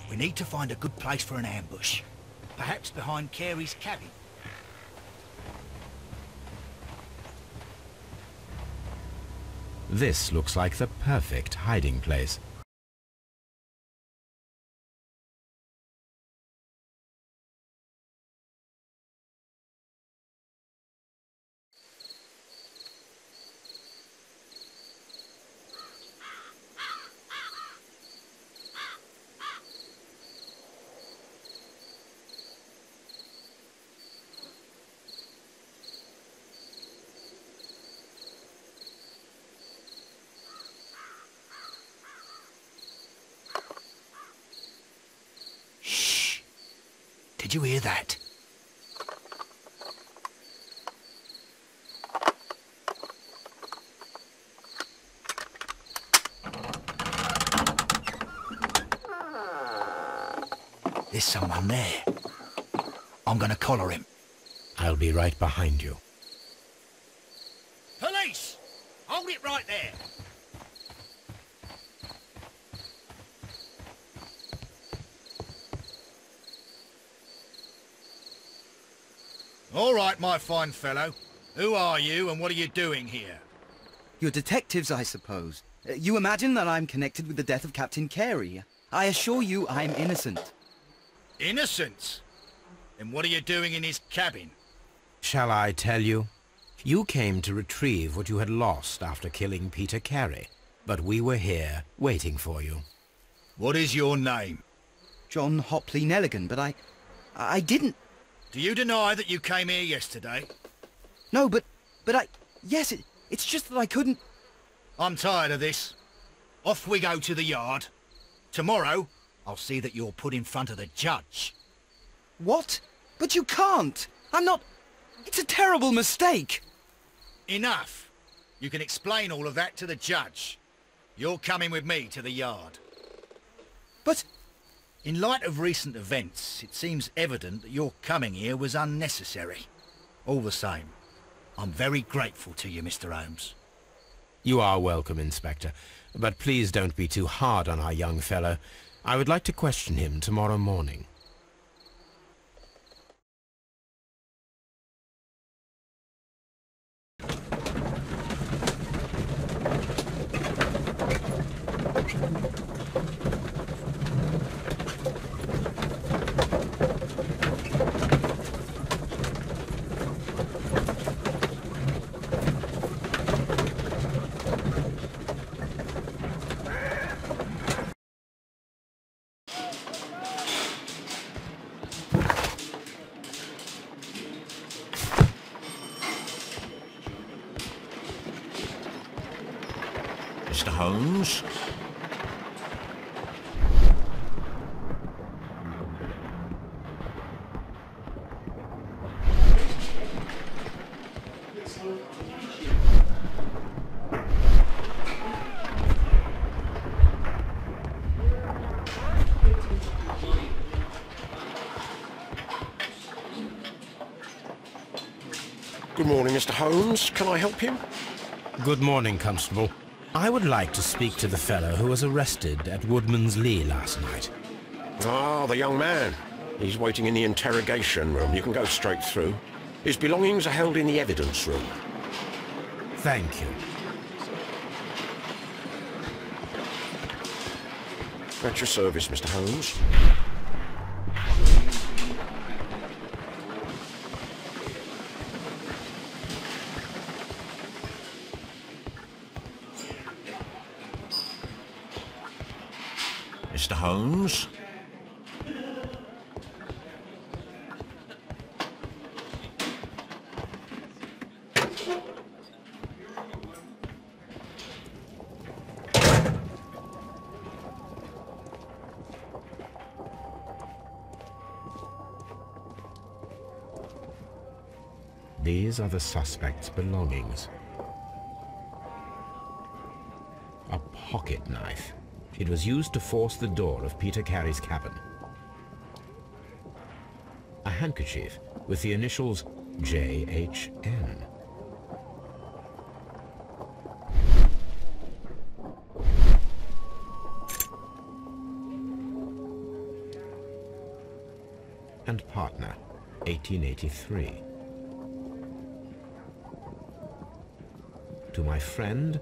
We need to find a good place for an ambush. Perhaps behind Carey's cabin. This looks like the perfect hiding place. Did you hear that? There's someone there. I'm gonna collar him. I'll be right behind you. Police! Hold it right there! All right, my fine fellow. Who are you and what are you doing here? You're detectives, I suppose. You imagine that I'm connected with the death of Captain Carey. I assure you I'm innocent. Innocent? Then what are you doing in his cabin? Shall I tell you? You came to retrieve what you had lost after killing Peter Carey, but we were here waiting for you. What is your name? John Hopley Nelligan, but I didn't... Do you deny that you came here yesterday? No, but yes, it's just that I couldn't... I'm tired of this. Off we go to the yard. Tomorrow, I'll see that you're put in front of the judge. What? But you can't! I'm not... It's a terrible mistake! Enough! You can explain all of that to the judge. You're coming with me to the yard. But... In light of recent events, it seems evident that your coming here was unnecessary. All the same, I'm very grateful to you, Mr. Holmes. You are welcome, Inspector, but please don't be too hard on our young fellow. I would like to question him tomorrow morning. Mr. Holmes? Good morning, Mr. Holmes. Can I help you? Good morning, Constable. I would like to speak to the fellow who was arrested at Woodman's Lee last night. Ah, the young man. He's waiting in the interrogation room. You can go straight through. His belongings are held in the evidence room. Thank you. At your service, Mr. Holmes. Mr. Holmes? These are the suspect's belongings. A pocket knife. It was used to force the door of Peter Carey's cabin. A handkerchief with the initials J.H.N. and partner, 1883. To my friend,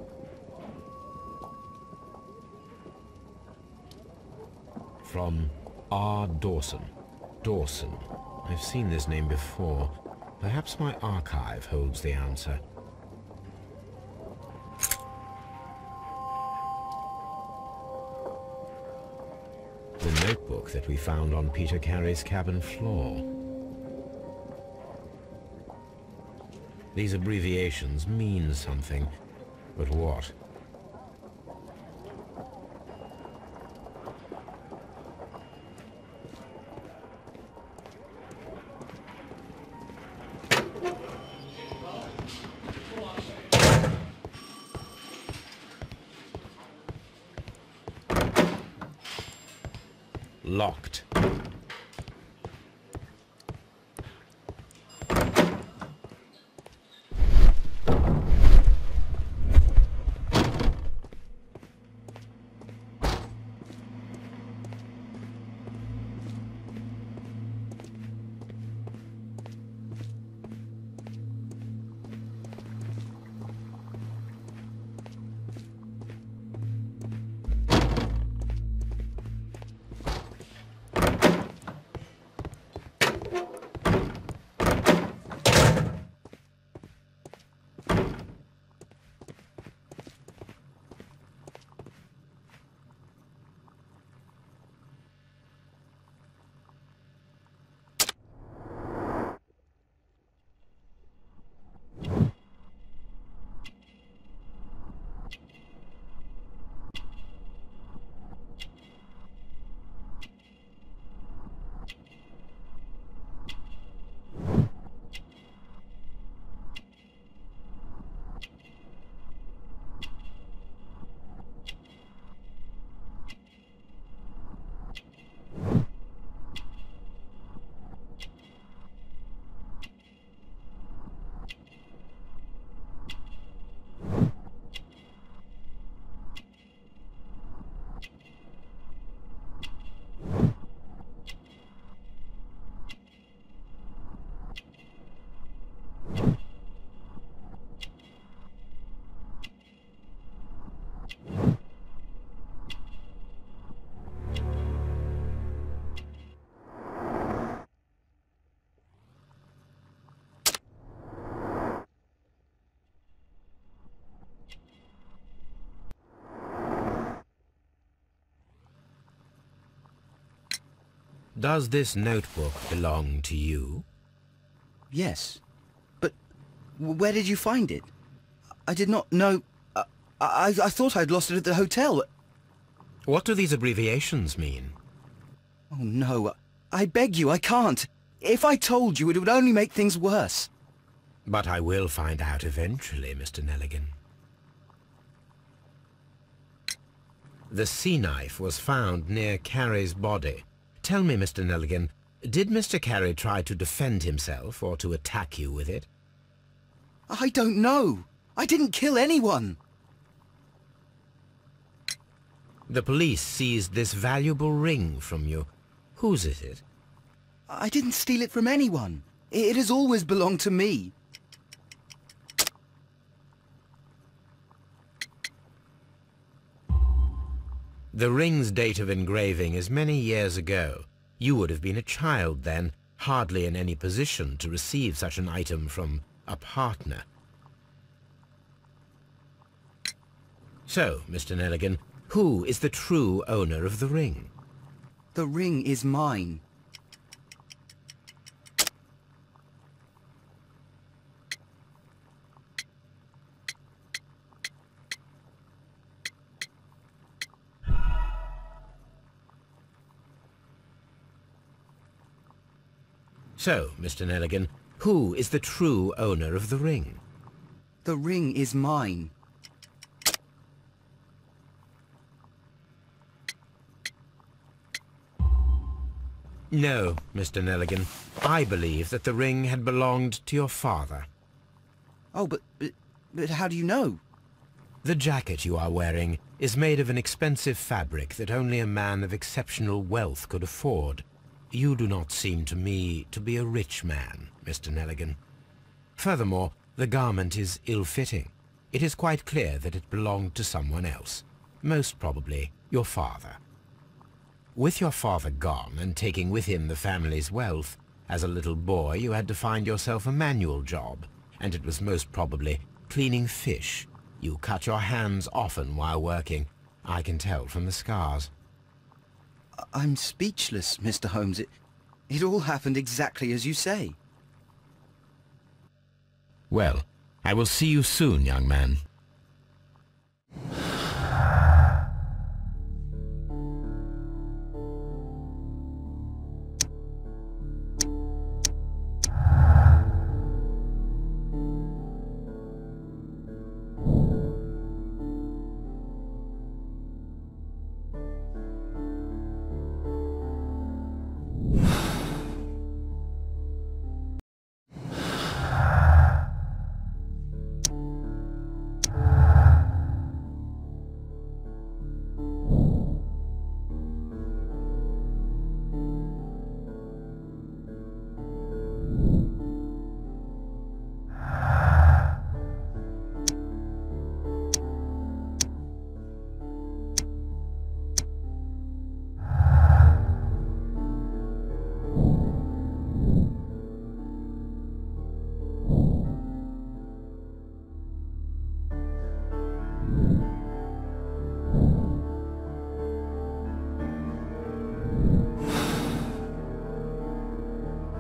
from R. Dawson. Dawson. I've seen this name before. Perhaps my archive holds the answer. The notebook that we found on Peter Carey's cabin floor. These abbreviations mean something, but what? Locked. Does this notebook belong to you? Yes. But where did you find it? I did not know... I thought I'd lost it at the hotel. What do these abbreviations mean? Oh, no. I beg you, I can't. If I told you, it would only make things worse. But I will find out eventually, Mr. Nelligan. The sea knife was found near Carey's body. Tell me, Mr. Nelligan, did Mr. Carey try to defend himself or to attack you with it? I don't know. I didn't kill anyone. The police seized this valuable ring from you. Whose is it? I didn't steal it from anyone. It has always belonged to me. The ring's date of engraving is many years ago. You would have been a child then, hardly in any position to receive such an item from a partner. So, Mr. Nelligan, who is the true owner of the ring? The ring is mine. So, Mr. Nelligan, who is the true owner of the ring? The ring is mine. No, Mr. Nelligan. I believe that the ring had belonged to your father. Oh, but how do you know? The jacket you are wearing is made of an expensive fabric that only a man of exceptional wealth could afford. you do not seem to me to be a rich man, Mr. Nelligan. Furthermore, the garment is ill-fitting. It is quite clear that it belonged to someone else, most probably your father. With your father gone and taking with him the family's wealth, as a little boy you had to find yourself a manual job, and it was most probably cleaning fish. You cut your hands often while working. I can tell from the scars. I'm speechless, Mr. Holmes. It all happened exactly as you say. Well, I will see you soon, young man.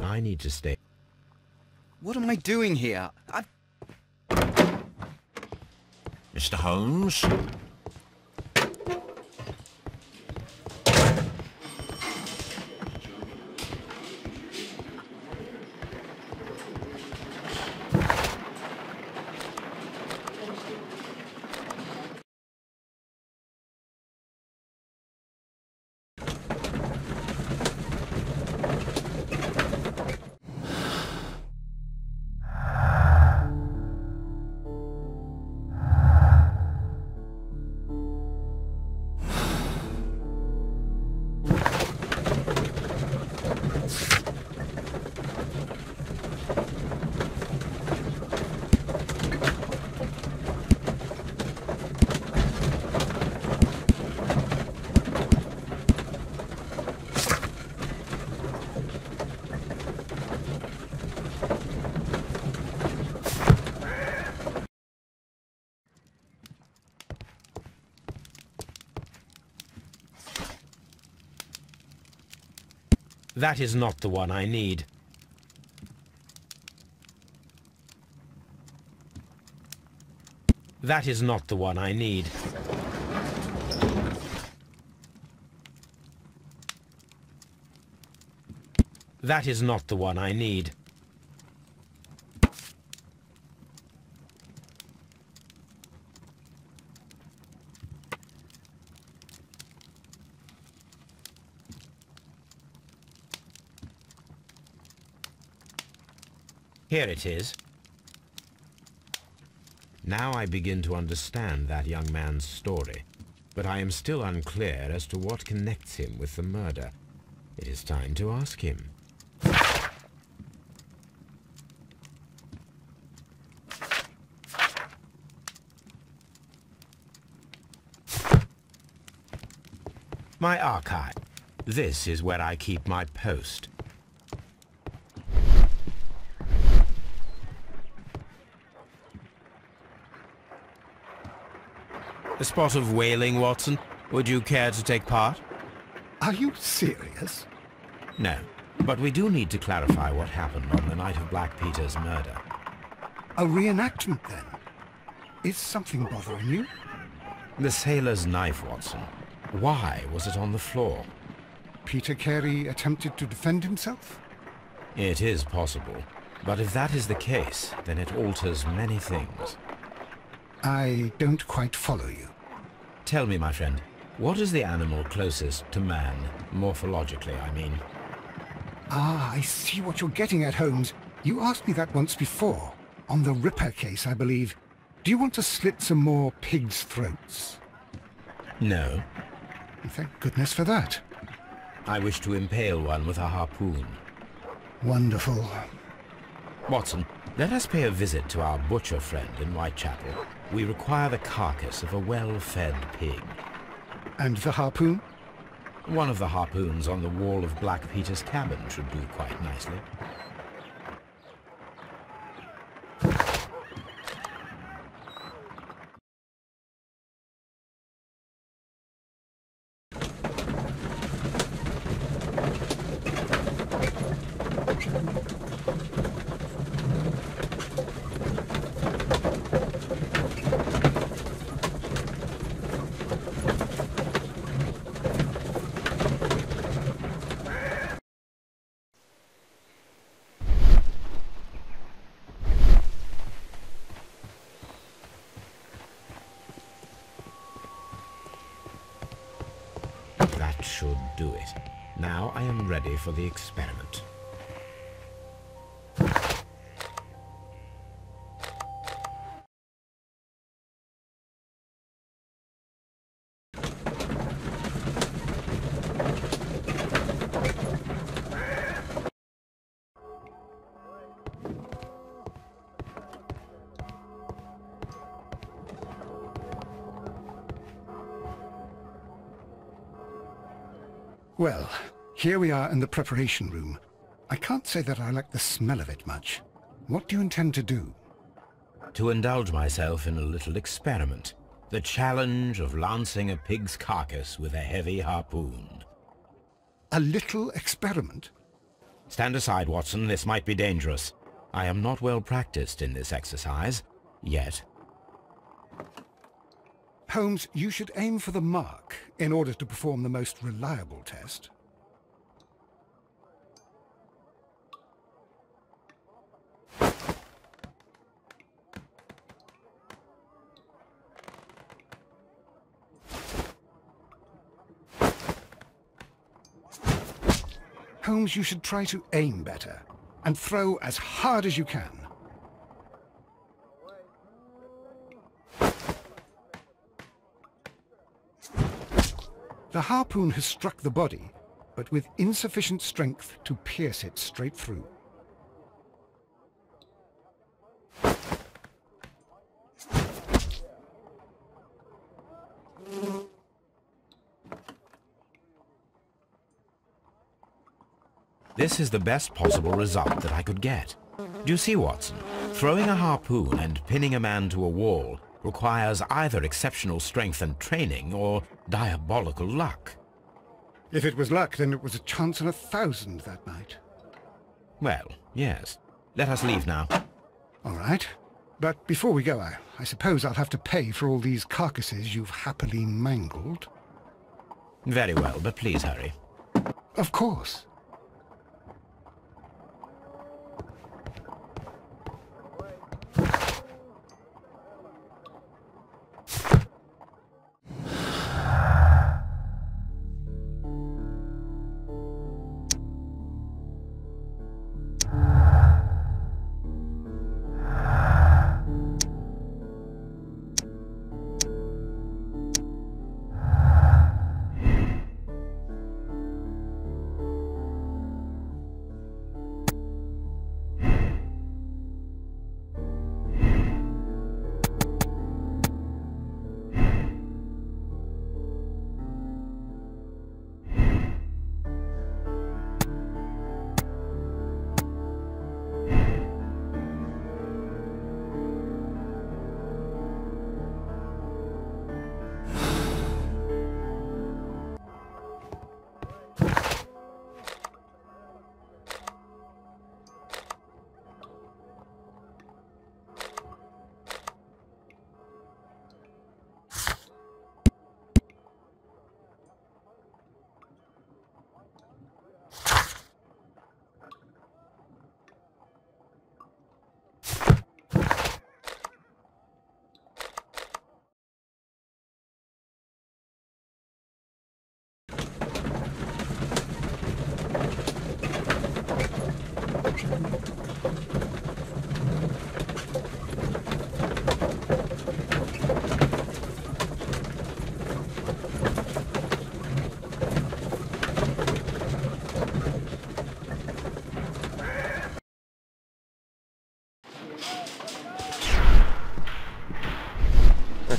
I need to stay. What am I doing here? Mr. Holmes? That is not the one I need. That is not the one I need. That is not the one I need. Here it is. Now I begin to understand that young man's story, but I am still unclear as to what connects him with the murder. It is time to ask him. My archive. This is where I keep my post. A spot of whaling, Watson. Would you care to take part? Are you serious? No, but we do need to clarify what happened on the night of Black Peter's murder. A reenactment, then? Is something bothering you? The sailor's knife, Watson. Why was it on the floor? Peter Carey attempted to defend himself? It is possible. But if that is the case, then it alters many things. I don't quite follow you. Tell me, my friend, what is the animal closest to man, morphologically, I mean? Ah, I see what you're getting at, Holmes. You asked me that once before. On the Ripper case, I believe. Do you want to slit some more pigs' throats? No. Thank goodness for that. I wish to impale one with a harpoon. Wonderful. Watson, let us pay a visit to our butcher friend in Whitechapel. We require the carcass of a well-fed pig. And the harpoon? One of the harpoons on the wall of Black Peter's cabin should do quite nicely. That should do it. Now I am ready for the experiment. Well, here we are in the preparation room. I can't say that I like the smell of it much. What do you intend to do? To indulge myself in a little experiment. The challenge of lancing a pig's carcass with a heavy harpoon. A little experiment? Stand aside, Watson. This might be dangerous. I am not well practiced in this exercise. Yet. Holmes, you should aim for the mark in order to perform the most reliable test. Holmes, you should try to aim better and throw as hard as you can. The harpoon has struck the body, but with insufficient strength to pierce it straight through. This is the best possible result that I could get. Do you see, Watson? Throwing a harpoon and pinning a man to a wall requires either exceptional strength and training or diabolical luck. If it was luck, then it was a chance in 1,000 that night. Well, yes. Let us leave now. All right. But before we go, I suppose I'll have to pay for all these carcasses you've happily mangled. Very well, but please hurry. Of course.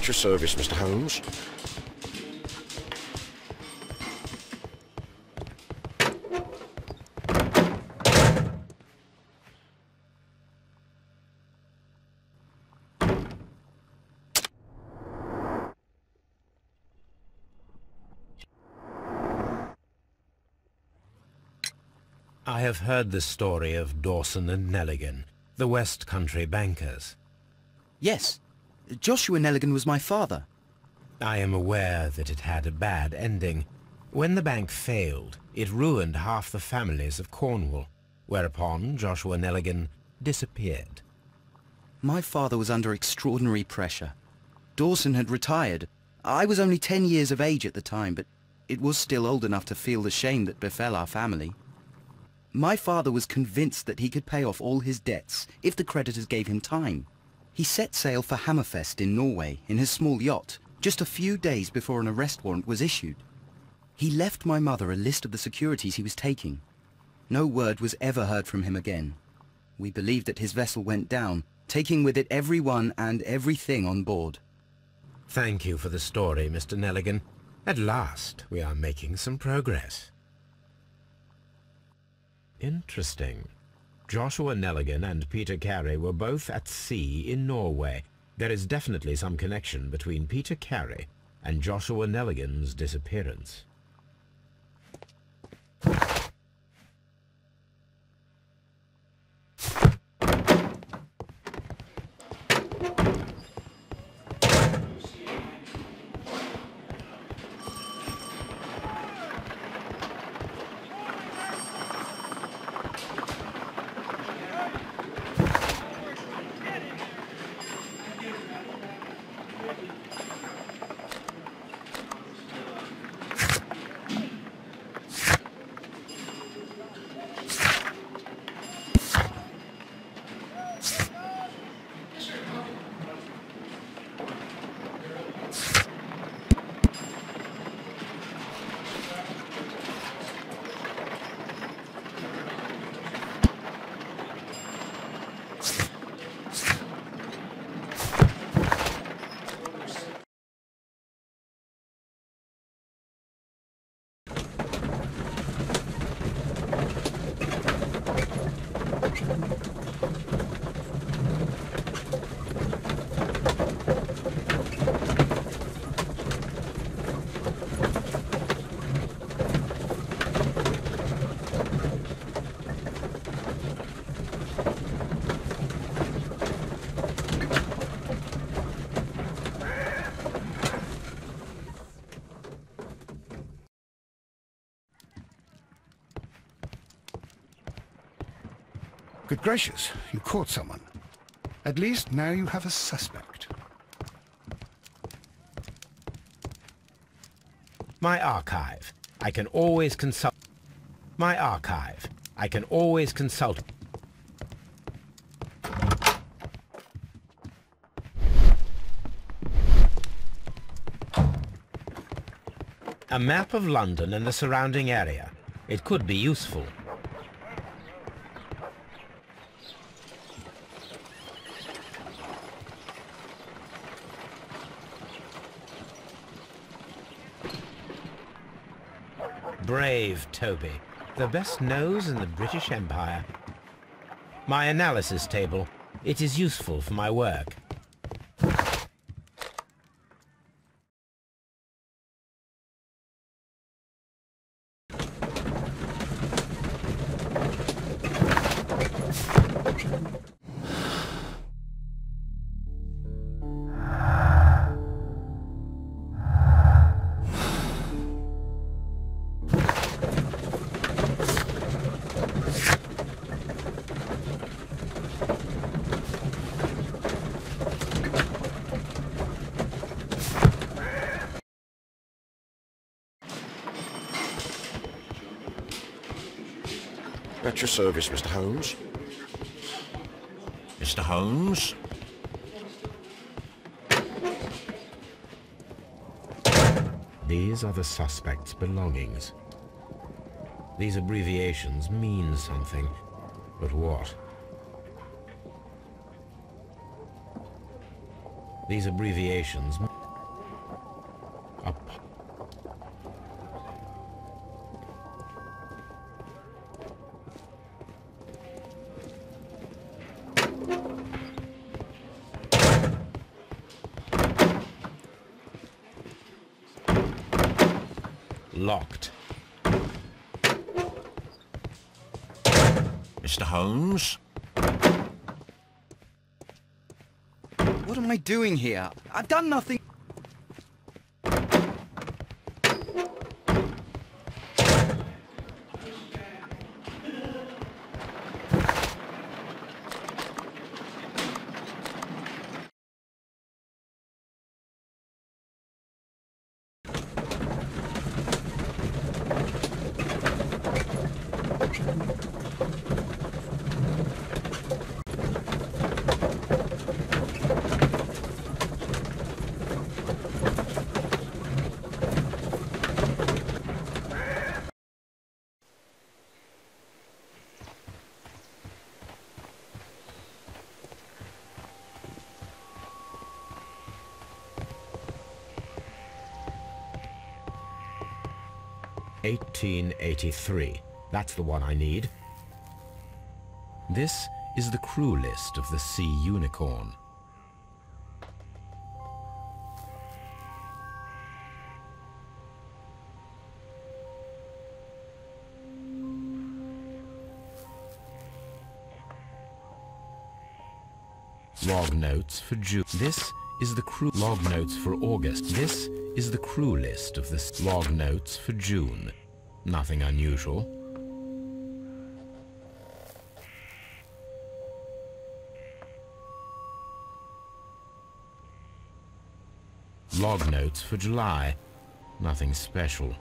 At your service, Mr. Holmes. I have heard the story of Dawson and Nelligan, the West Country bankers. Yes. Joshua Nelligan was my father. I am aware that it had a bad ending. When the bank failed, it ruined half the families of Cornwall, whereupon Joshua Nelligan disappeared. My father was under extraordinary pressure. Dawson had retired. I was only 10 years of age at the time, but it was still old enough to feel the shame that befell our family. My father was convinced that he could pay off all his debts if the creditors gave him time. He set sail for Hammerfest in Norway in his small yacht, just a few days before an arrest warrant was issued. He left my mother a list of the securities he was taking. No word was ever heard from him again. We believe that his vessel went down, taking with it everyone and everything on board. Thank you for the story, Mr. Nelligan. At last, we are making some progress. Interesting. Joshua Nelligan and Peter Carey were both at sea in Norway. There is definitely some connection between Peter Carey and Joshua Nelligan's disappearance. Good gracious, you caught someone. At least now you have a suspect. My archive. I can always consult. My archive. I can always consult. A map of London and the surrounding area. It could be useful. Brave Toby, the best nose in the British Empire. My analysis table. It is useful for my work. At your service, Mr. Holmes. Mr. Holmes? These are the suspect's belongings. These abbreviations mean something, but what? These abbreviations... Up. Locked. Mr. Holmes? What am I doing here? I've done nothing. (1883). That's the one I need. This is the crew list of the Sea Unicorn. Log notes for June. This is the crew log notes for August. This is the crew list of the log notes for June. Nothing unusual. Log notes for July. Nothing special.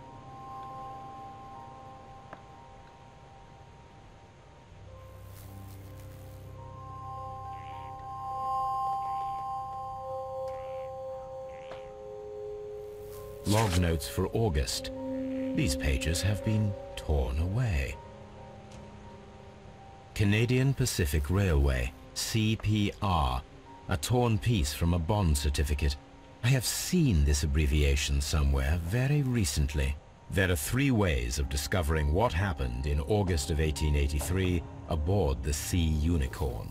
Log notes for August. These pages have been torn away. Canadian Pacific Railway, CPR, a torn piece from a bond certificate. I have seen this abbreviation somewhere very recently. There are 3 ways of discovering what happened in August of 1883 aboard the Sea Unicorn.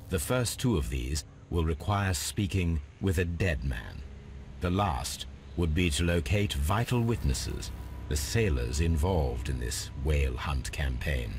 The first 2 of these will require speaking with a dead man. The last would be to locate vital witnesses, the sailors involved in this whale hunt campaign.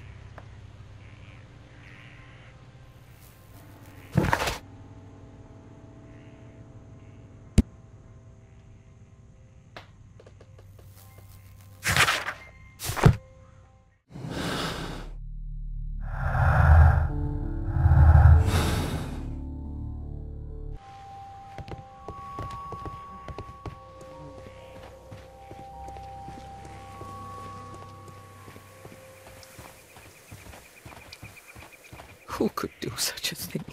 Who could do such a thing?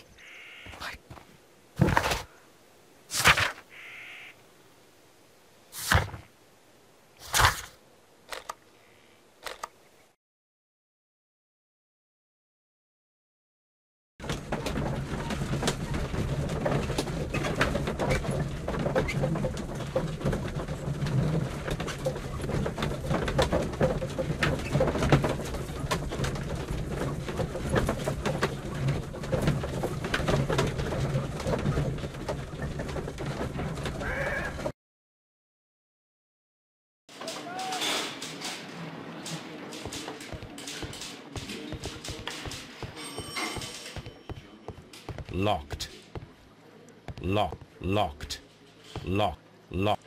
Locked. Locked. Lock. Locked.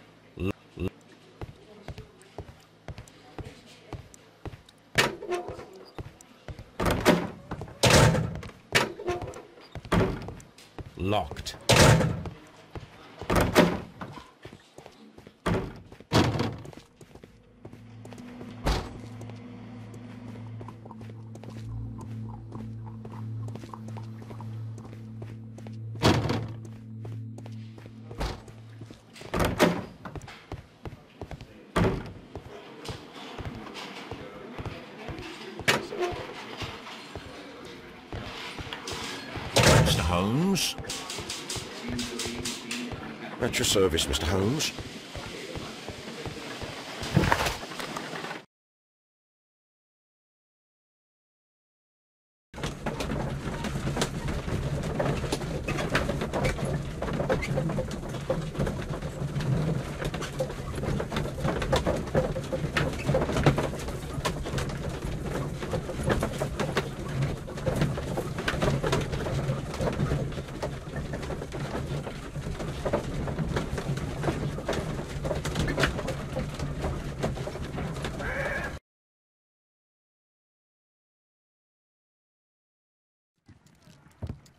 Mr. Holmes? At your service, Mr. Holmes.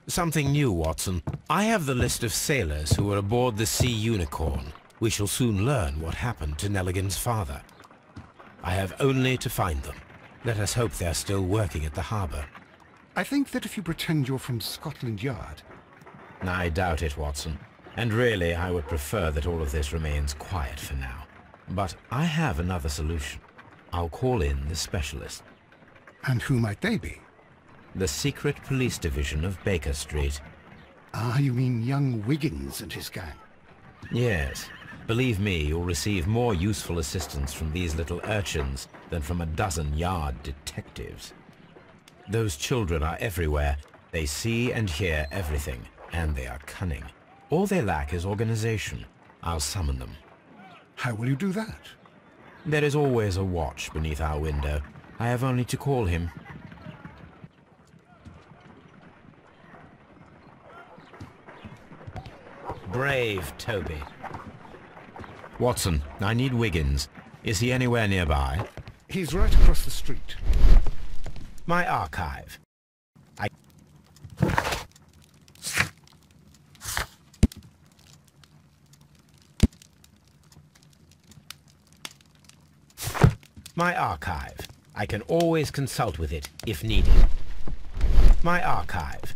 Something new, Watson. I have the list of sailors who were aboard the Sea Unicorn. We shall soon learn what happened to Nelligan's father. I have only to find them. Let us hope they're still working at the harbour. I think that if you pretend you're from Scotland Yard... I doubt it, Watson. And really, I would prefer that all of this remains quiet for now. But I have another solution. I'll call in the specialist. And who might they be? The secret police division of Baker Street. Ah, you mean young Wiggins and his gang? Yes. Believe me, you'll receive more useful assistance from these little urchins than from a dozen yard detectives. Those children are everywhere. They see and hear everything, and they are cunning. All they lack is organization. I'll summon them. How will you do that? There is always a watch beneath our window. I have only to call him. Brave Toby. Watson, I need Wiggins. Is he anywhere nearby? He's right across the street. My archive. My archive. I can always consult with it, if needed. My archive.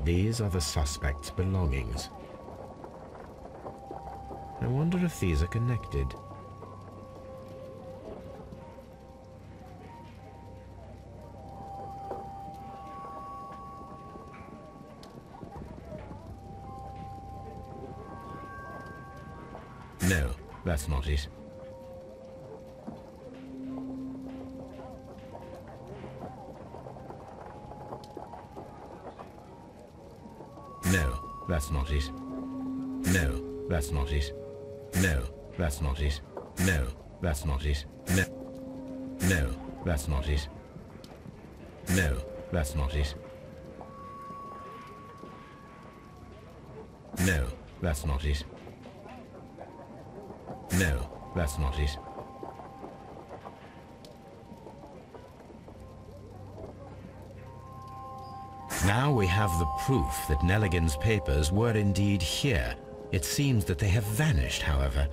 These are the suspect's belongings. I wonder if these are connected. No, that's not it. No, that's not it. No, that's not it. No, that's not it. No, that's not it. No. No, that's not it. No, that's not it. No, that's not it. No, that's not it. Now we have the proof that Nelligan's papers were indeed here. It seems that they have vanished, however.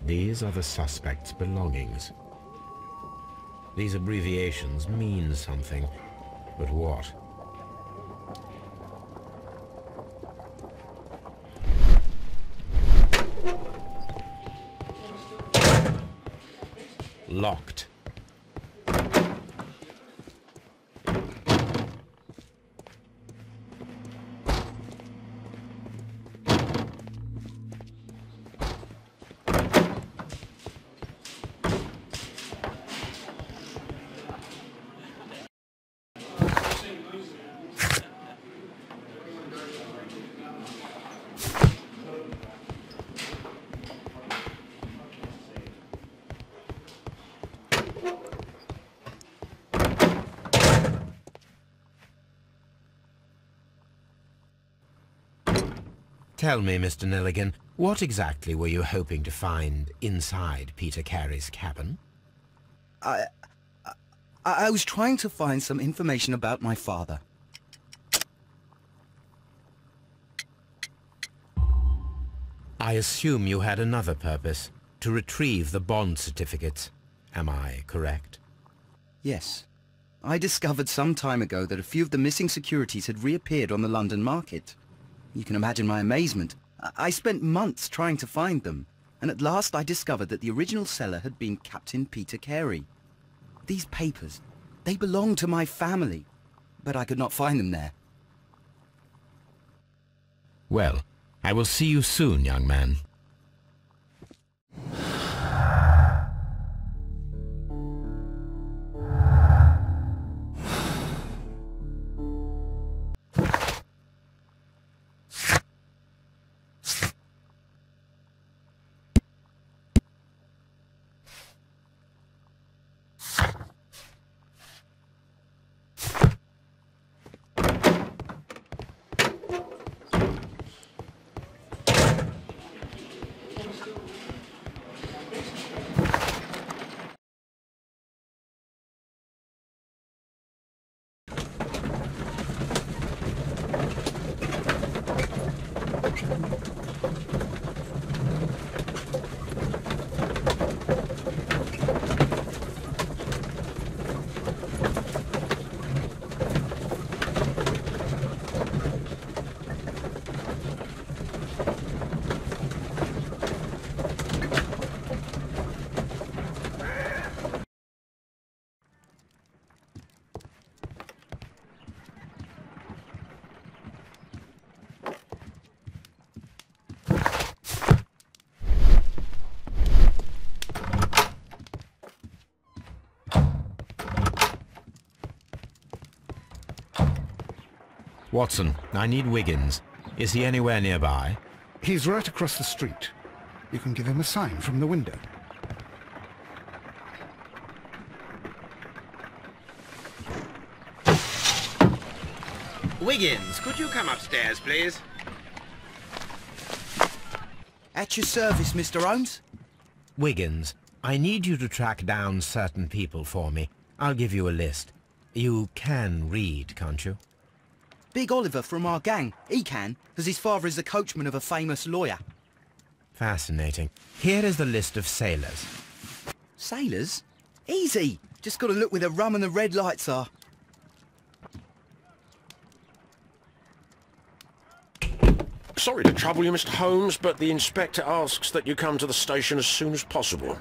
These are the suspect's belongings. These abbreviations mean something, but what? Locked. Tell me, Mr. Nelligan, what exactly were you hoping to find inside Peter Carey's cabin? I was trying to find some information about my father. I assume you had another purpose, to retrieve the bond certificates. Am I correct? Yes. I discovered some time ago that a few of the missing securities had reappeared on the London market. You can imagine my amazement. I spent months trying to find them, and at last I discovered that the original seller had been Captain Peter Carey. These papers, they belonged to my family, but I could not find them there. Well, I will see you soon, young man. Watson, I need Wiggins. Is he anywhere nearby? He's right across the street. You can give him a sign from the window. Wiggins, could you come upstairs, please? At your service, Mr. Holmes. Wiggins, I need you to track down certain people for me. I'll give you a list. You can read, can't you? Big Oliver from our gang. He can, as his father is the coachman of a famous lawyer. Fascinating. Here is the list of sailors. Sailors? Easy. Just got to look where the rum and the red lights are. Sorry to trouble you, Mr. Holmes, but the inspector asks that you come to the station as soon as possible.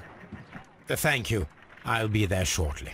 Thank you. I'll be there shortly.